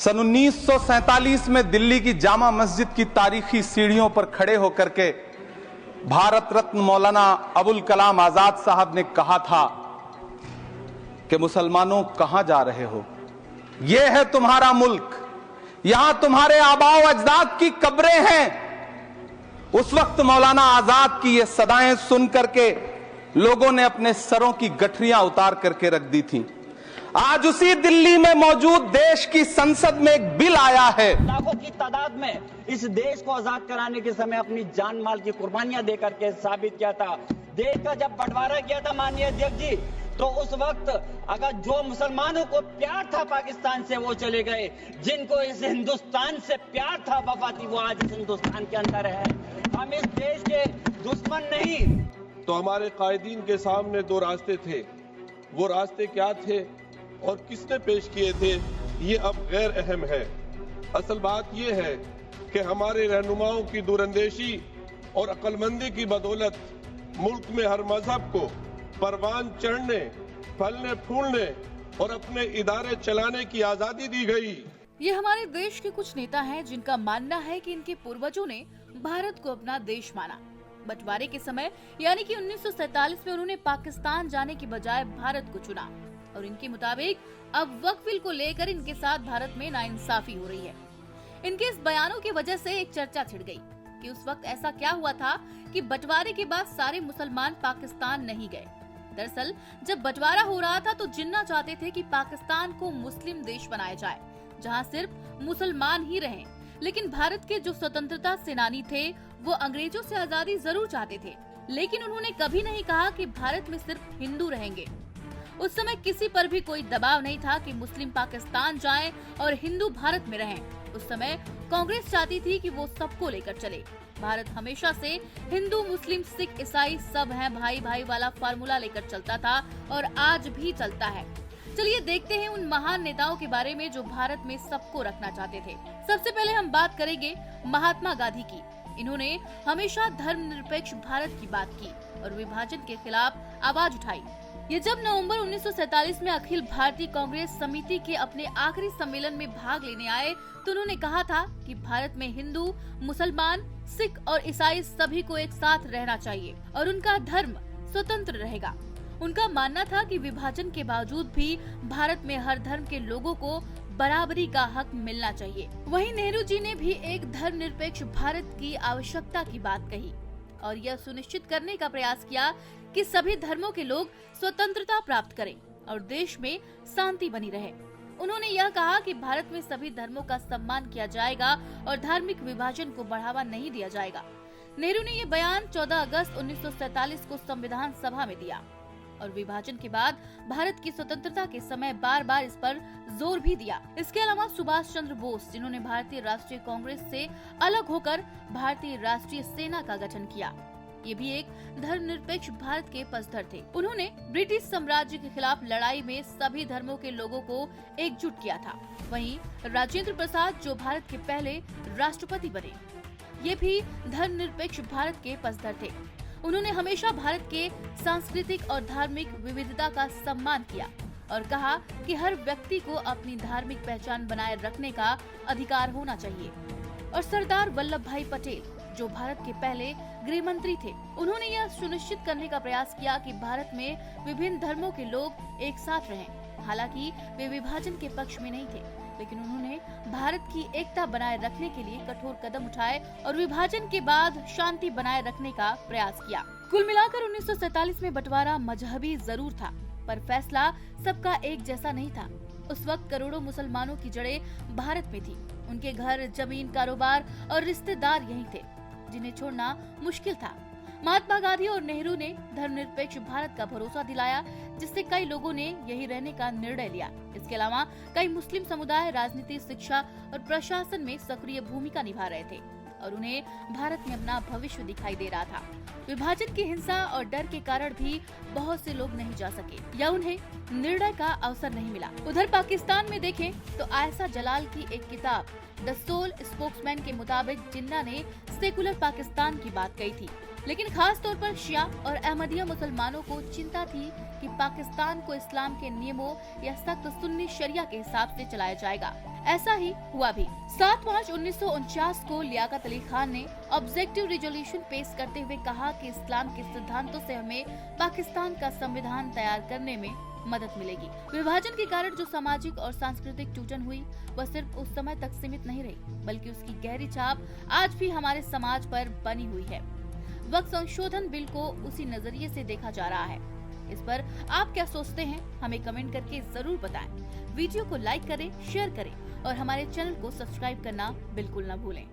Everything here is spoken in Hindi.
सन 1947 में दिल्ली की जामा मस्जिद की तारीखी सीढ़ियों पर खड़े होकर के भारत रत्न मौलाना अबुल कलाम आजाद साहब ने कहा था कि मुसलमानों कहां जा रहे हो, यह है तुम्हारा मुल्क, यहां तुम्हारे आबाओ अजदाद की कब्रें हैं। उस वक्त मौलाना आजाद की ये सदाएं सुन करके लोगों ने अपने सरों की गठरियां उतार करके रख दी थी। आज उसी दिल्ली में मौजूद देश की संसद में एक बिल आया है। लाखों की तादाद में इस देश को आजाद कराने के समय अपनी जान माल की कुर्बानियां देकर के साबित किया था। देश का जब बंटवारा किया था माननीय अध्यक्ष जी, तो उस वक्त अगर जो मुसलमानों को प्यार था पाकिस्तान से वो चले गए, जिनको इस हिंदुस्तान से प्यार था वफा थी वो आज इस हिंदुस्तान के अंदर है। हम इस देश के दुश्मन नहीं। तो हमारे कायदीन के सामने दो रास्ते थे, वो रास्ते क्या थे और किसने पेश किए थे ये अब गैर अहम है। असल बात ये है कि हमारे रहनुमाओं की दूरंदेशी और अक्लमंदी की बदौलत मुल्क में हर मजहब को परवान चढ़ने, फलने फूलने और अपने इदारे चलाने की आजादी दी गई। ये हमारे देश के कुछ नेता हैं जिनका मानना है कि इनके पूर्वजों ने भारत को अपना देश माना। बंटवारे के समय यानी कि 1947 में उन्होंने पाकिस्तान जाने की बजाय भारत को चुना और इनके मुताबिक अब वक्फ बिल को लेकर इनके साथ भारत में नाइंसाफी हो रही है। इनके इस बयानों की वजह से एक चर्चा छिड़ गई कि उस वक्त ऐसा क्या हुआ था कि बंटवारे के बाद सारे मुसलमान पाकिस्तान नहीं गए। दरअसल जब बंटवारा हो रहा था तो जिन्ना चाहते थे कि पाकिस्तान को मुस्लिम देश बनाया जाए जहां सिर्फ मुसलमान ही रहें। लेकिन भारत के जो स्वतंत्रता सेनानी थे वो अंग्रेजों से आजादी जरूर चाहते थे, लेकिन उन्होंने कभी नहीं कहा कि भारत में सिर्फ हिंदू रहेंगे। उस समय किसी पर भी कोई दबाव नहीं था कि मुस्लिम पाकिस्तान जाएं और हिंदू भारत में रहें। उस समय कांग्रेस चाहती थी कि वो सबको लेकर चले। भारत हमेशा से हिंदू, मुस्लिम, सिख, ईसाई सब हैं भाई भाई वाला फार्मूला लेकर चलता था और आज भी चलता है। चलिए देखते हैं उन महान नेताओं के बारे में जो भारत में सबको रखना चाहते थे। सबसे पहले हम बात करेंगे महात्मा गांधी की। इन्होंने हमेशा धर्मनिरपेक्ष भारत की बात की और विभाजन के खिलाफ आवाज उठाई। ये जब नवंबर 1947 में अखिल भारतीय कांग्रेस समिति के अपने आखिरी सम्मेलन में भाग लेने आए तो उन्होंने कहा था कि भारत में हिंदू, मुसलमान, सिख और ईसाई सभी को एक साथ रहना चाहिए और उनका धर्म स्वतंत्र रहेगा। उनका मानना था कि विभाजन के बावजूद भी भारत में हर धर्म के लोगों को बराबरी का हक मिलना चाहिए। वहीं नेहरू जी ने भी एक धर्मनिरपेक्ष भारत की आवश्यकता की बात कही और यह सुनिश्चित करने का प्रयास किया कि सभी धर्मों के लोग स्वतंत्रता प्राप्त करें और देश में शांति बनी रहे। उन्होंने यह कहा कि भारत में सभी धर्मों का सम्मान किया जाएगा और धार्मिक विभाजन को बढ़ावा नहीं दिया जाएगा। नेहरू ने यह बयान 14 अगस्त 1947 को संविधान सभा में दिया और विभाजन के बाद भारत की स्वतंत्रता के समय बार बार इस पर जोर भी दिया। इसके अलावा सुभाष चंद्र बोस, जिन्होंने भारतीय राष्ट्रीय कांग्रेस से अलग होकर भारतीय राष्ट्रीय सेना का गठन किया, ये भी एक धर्मनिरपेक्ष भारत के पक्षधर थे। उन्होंने ब्रिटिश साम्राज्य के खिलाफ लड़ाई में सभी धर्मों के लोगों को एकजुट किया था। वहीं राजेंद्र प्रसाद, जो भारत के पहले राष्ट्रपति बने, ये भी धर्मनिरपेक्ष भारत के पक्षधर थे। उन्होंने हमेशा भारत के सांस्कृतिक और धार्मिक विविधता का सम्मान किया और कहा कि हर व्यक्ति को अपनी धार्मिक पहचान बनाए रखने का अधिकार होना चाहिए। और सरदार वल्लभ भाई पटेल, जो भारत के पहले गृह मंत्री थे, उन्होंने यह सुनिश्चित करने का प्रयास किया कि भारत में विभिन्न धर्मों के लोग एक साथ रहें। हालांकि वे विभाजन के पक्ष में नहीं थे, लेकिन उन्होंने भारत की एकता बनाए रखने के लिए कठोर कदम उठाए और विभाजन के बाद शांति बनाए रखने का प्रयास किया। कुल मिलाकर 1947 में बंटवारा मजहबी जरूर था, पर फैसला सबका एक जैसा नहीं था। उस वक्त करोड़ों मुसलमानों की जड़ें भारत में थी। उनके घर, जमीन, कारोबार और रिश्तेदार यहीं थे, जिन्हें छोड़ना मुश्किल था। महात्मा गांधी और नेहरू ने धर्मनिरपेक्ष भारत का भरोसा दिलाया, जिससे कई लोगों ने यही रहने का निर्णय लिया। इसके अलावा कई मुस्लिम समुदाय राजनीति, शिक्षा और प्रशासन में सक्रिय भूमिका निभा रहे थे और उन्हें भारत में अपना भविष्य दिखाई दे रहा था। विभाजन की हिंसा और डर के कारण भी बहुत से लोग नहीं जा सके या उन्हें निर्णय का अवसर नहीं मिला। उधर पाकिस्तान में देखें तो आयशा जलाल की एक किताब द सोल स्पोक्समैन के मुताबिक जिन्ना ने सेकुलर पाकिस्तान की बात कही थी, लेकिन खास तौर पर शिया और अहमदिया मुसलमानों को चिंता थी कि पाकिस्तान को इस्लाम के नियमों या सख्त सुन्नी शरिया के हिसाब से चलाया जाएगा। ऐसा ही हुआ भी। 7 मार्च 1949 को लियाकत अली खान ने ऑब्जेक्टिव रिजोल्यूशन पेश करते हुए कहा कि इस्लाम के सिद्धांतों से हमें पाकिस्तान का संविधान तैयार करने में मदद मिलेगी। विभाजन के कारण जो सामाजिक और सांस्कृतिक टूटन हुई वह सिर्फ उस समय तक सीमित नहीं रही, बल्कि उसकी गहरी छाप आज भी हमारे समाज पर बनी हुई है। वक्फ संशोधन बिल को उसी नजरिए से देखा जा रहा है। इस पर आप क्या सोचते हैं, हमें कमेंट करके जरूर बताएं। वीडियो को लाइक करें, शेयर करें और हमारे चैनल को सब्सक्राइब करना बिल्कुल न भूलें।